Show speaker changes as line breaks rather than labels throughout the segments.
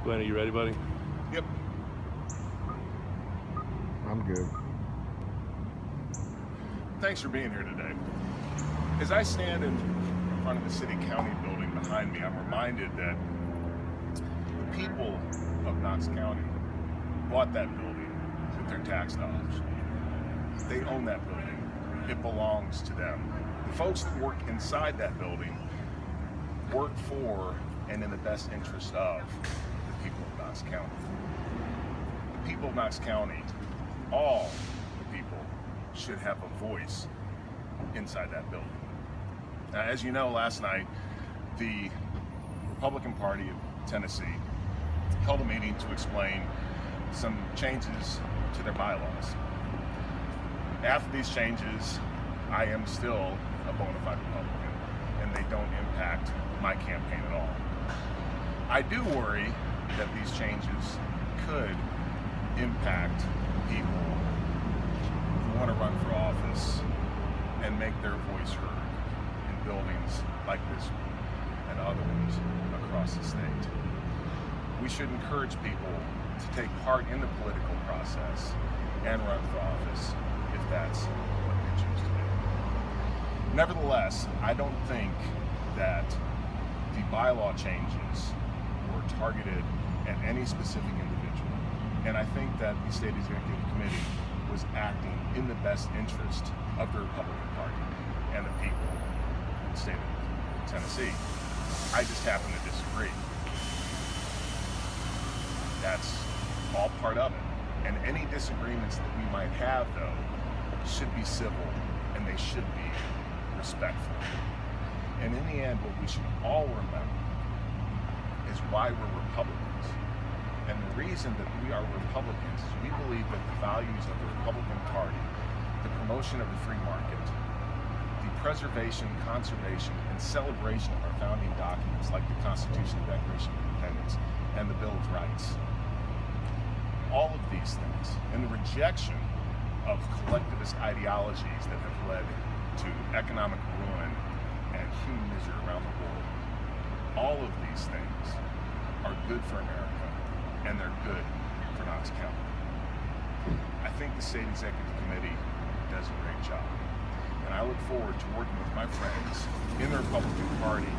Glenn, are you ready, buddy?
Yep.
I'm good.
Thanks for being here today. As I stand in front of the city-county building behind me, I'm reminded that the people of Knox County bought that building with their tax dollars. They own that building. It belongs to them. The folks that work inside that building work for and in the best interest of the people of Knox County. The people of Knox County, all the people, should have a voice inside that building. Now, as you know, last night, the Republican Party of Tennessee held a meeting to explain some changes to their bylaws. After these changes, I am still a bona fide Republican, and they don't impact my campaign at all. I do worry that these changes could impact people who want to run for office and make their voice heard in buildings like this one and other ones across the state. We should encourage people to take part in the political process and run for office if that's what they choose to do. Nevertheless, I don't think that the bylaw changes were targeted at any specific individual. And I think that the State Executive Committee was acting in the best interest of the Republican Party and the people of the state of Tennessee. I just happen to disagree. That's all part of it. And any disagreements that we might have, though, should be civil and they should be respectful. And in the end, what we should all remember is why we're Republicans. And the reason that we are Republicans is we believe that the values of the Republican Party, the promotion of the free market, the preservation, conservation, and celebration of our founding documents like the Constitution and Declaration of Independence and the Bill of Rights, all of these things, and the rejection of collectivist ideologies that have led to economic ruin and human misery around the world, all of these things are good for America, and they're good for Knox County. I think the State Executive Committee does a great job, and I look forward to working with my friends in the Republican Party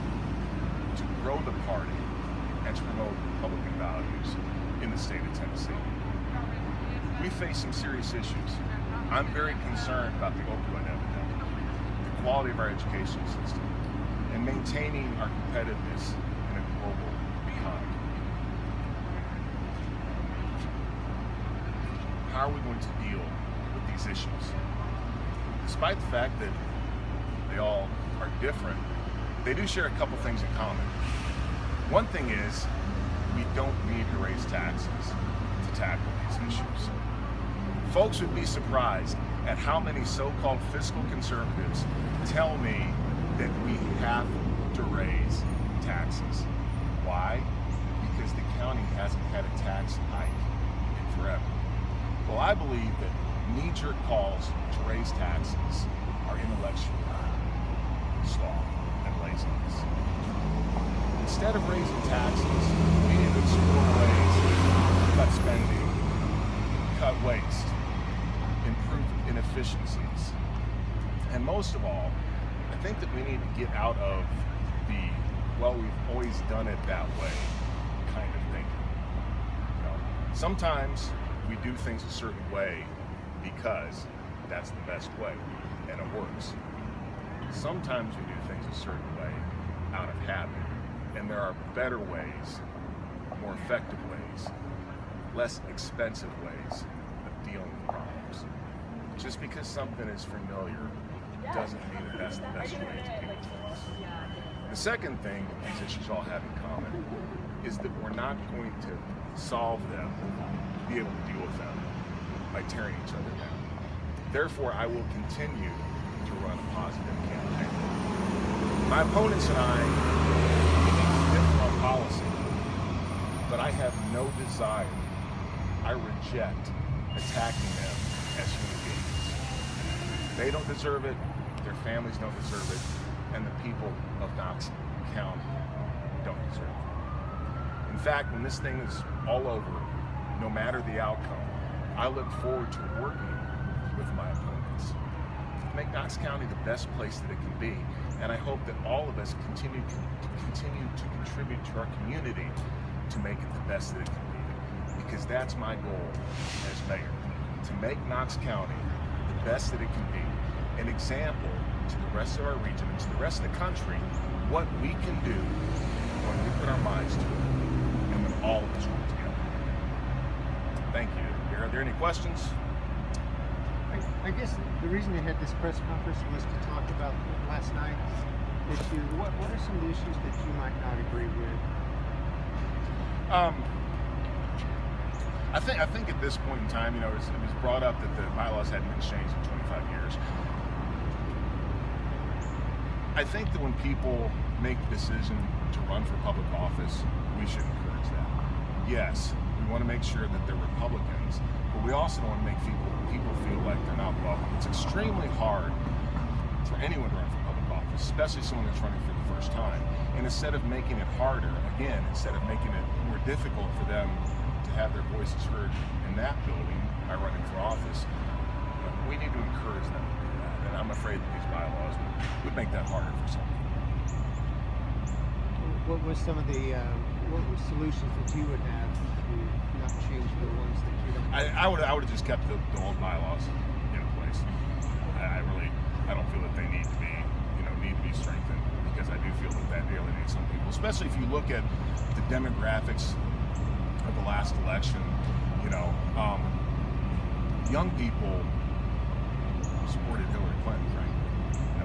to grow the party and to promote Republican values in the state of Tennessee. We face some serious issues. I'm very concerned about the opioid epidemic, the quality of our education system, and maintaining our competitiveness in a global economy. How are we going to deal with these issues? Despite the fact that they all are different, they do share a couple things in common. One thing is, we don't need to raise taxes to tackle these issues. Folks would be surprised at how many so-called fiscal conservatives tell me that we have to raise taxes. Why? Because the county hasn't had a tax hike in forever. Well, I believe that knee-jerk calls to raise taxes are intellectual sloth and laziness. Instead of raising taxes, we need to explore ways to cut spending, cut waste, improve inefficiencies, and most of all, I think that we need to get out of the, well, we've always done it that way kind of thinking. Sometimes we do things a certain way because that's the best way and it works. Sometimes we do things a certain way out of habit, and there are better ways, more effective ways, less expensive ways of dealing with problems. Just because something is familiar doesn't mean that that's the best way to deal with things. The second thing that these issues all have in common is that we're not going to solve them, be able to deal with them by tearing each other down. Therefore, I will continue to run a positive campaign. My opponents and I differ on policy, but I have no desire, I reject attacking them as human beings. They don't deserve it, their families don't deserve it, and the people of Knox County don't deserve it. In fact, when this thing is all over, no matter the outcome, I look forward to working with my opponents to make Knox County the best place that it can be. And I hope that all of us continue to contribute to our community to make it the best that it can be. Because that's my goal as mayor, to make Knox County the best that it can be, an example to the rest of our region and to the rest of the country what we can do when we put our minds to it and when all of us work together. Thank you. Are there any questions?
I guess the reason you had this press conference was to talk about last night issue. What are some of the issues that you might not agree with?
I think at this point in time, it was brought up that the bylaws hadn't been changed in 25 years. I think that when people make the decision to run for public office, we should encourage that. Yes, we want to make sure that they're Republicans, but we also don't want to make people feel like they're not welcome. It's extremely hard for anyone to run for public office, especially someone that's running for the first time. And instead of making it harder, instead of making it more difficult for them to have their voices heard in that building by running for office, we need to encourage them to do that. And I'm afraid that these bylaws would make that harder for some people.
What was some of the what were solutions that you would have to not change the ones that you don't?
I would have just kept the old bylaws in place. I don't feel that they need to be strengthened, because I do feel that alienates some people, especially if you look at the demographics of the last election. Young people supported Hillary Clinton, frankly,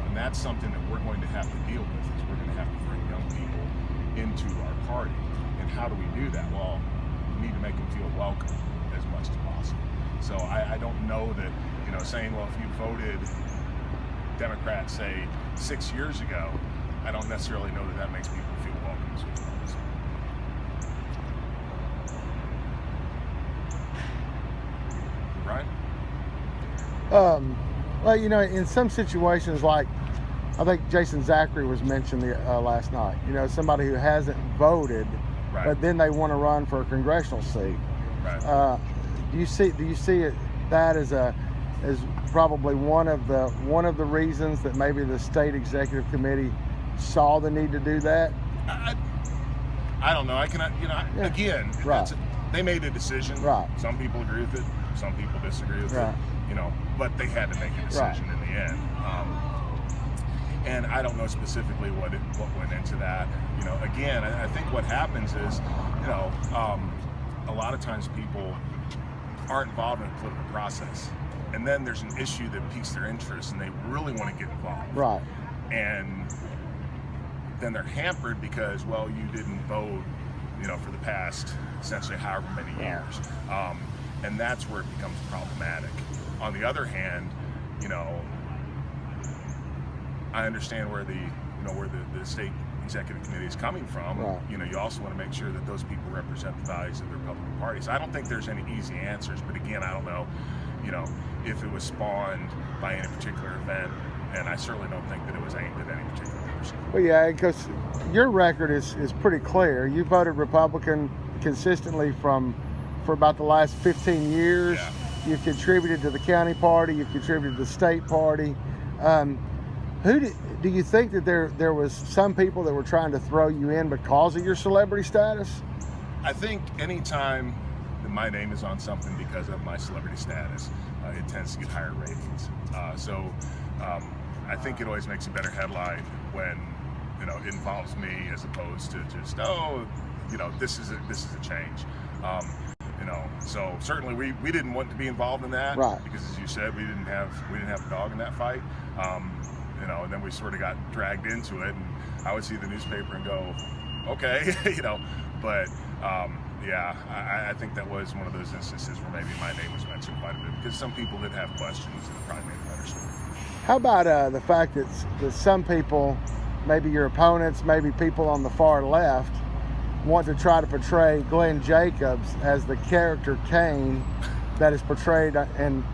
and that's something that we're going to have to deal with. Is we're going to have to bring young people into our party. And how do we do that? Well, we need to make them feel welcome as much as possible. So I don't know that saying, well, if you voted Democrat, say 6 years ago, I don't necessarily know that makes people feel welcome as well. Brian?
Well, in some situations, like I think Jason Zachary was mentioned last night. Somebody who hasn't voted,
right,
but then they want to run for a congressional seat.
Right.
Do you see that as probably one of the reasons that maybe the state executive committee saw the need to do that?
I don't know. I cannot. Again,
right,
they made a decision.
Right.
Some people agree with it. Some people disagree with
right,
it. But they had to make a decision
right,
in the end. And I don't know specifically what went into that. Again, I think what happens is, a lot of times people aren't involved in the political process, and then there's an issue that piques their interest, and they really want to get involved.
right,
And then they're hampered because, well, you didn't vote, for the past essentially however many years, and that's where it becomes problematic. On the other hand, I understand where the state executive committee is coming from.
Right.
You also want to make sure that those people represent the values of the Republican Party. So I don't think there's any easy answers, but again, I don't know, if it was spawned by any particular event, and I certainly don't think that it was aimed at any particular person.
Well, yeah, because your record is pretty clear. You voted Republican consistently for about the last 15 years.
Yeah.
You've contributed to the county party. You've contributed to the state party. Do you think that there was some people that were trying to throw you in because of your celebrity status?
I think anytime that my name is on something because of my celebrity status, it tends to get higher ratings. I think it always makes a better headline when it involves me as opposed to just this is a change. So certainly we didn't want to be involved in that,
right,
because as you said, we didn't have a dog in that fight. And then we sort of got dragged into it, and I would see the newspaper and go, okay, but I think that was one of those instances where maybe my name was mentioned quite a bit, because some people did have questions and probably made a better story.
How about the fact that some people, maybe your opponents, maybe people on the far left, want to try to portray Glenn Jacobs as the character Kane that is portrayed on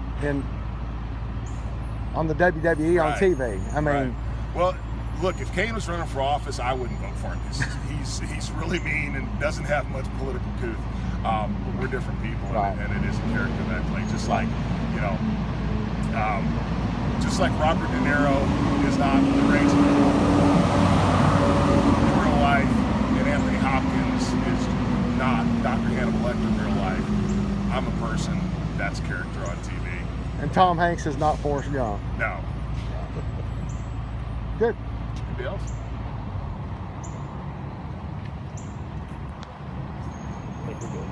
the WWE
right,
on TV? I mean,
right. Well, look, if Kane was running for office, I wouldn't vote for him because he's really mean and doesn't have much political couth. But we're different people,
Right.
and it is a character that play. Just like, you know, just like Robert De Niro is not the range in real life, and Anthony Hopkins is not Dr. Hannibal Lecter in real life. I'm a person that's character on TV.
And Tom Hanks is not Forrest Gump.
No.
Good.
Anybody else?
I think we're good.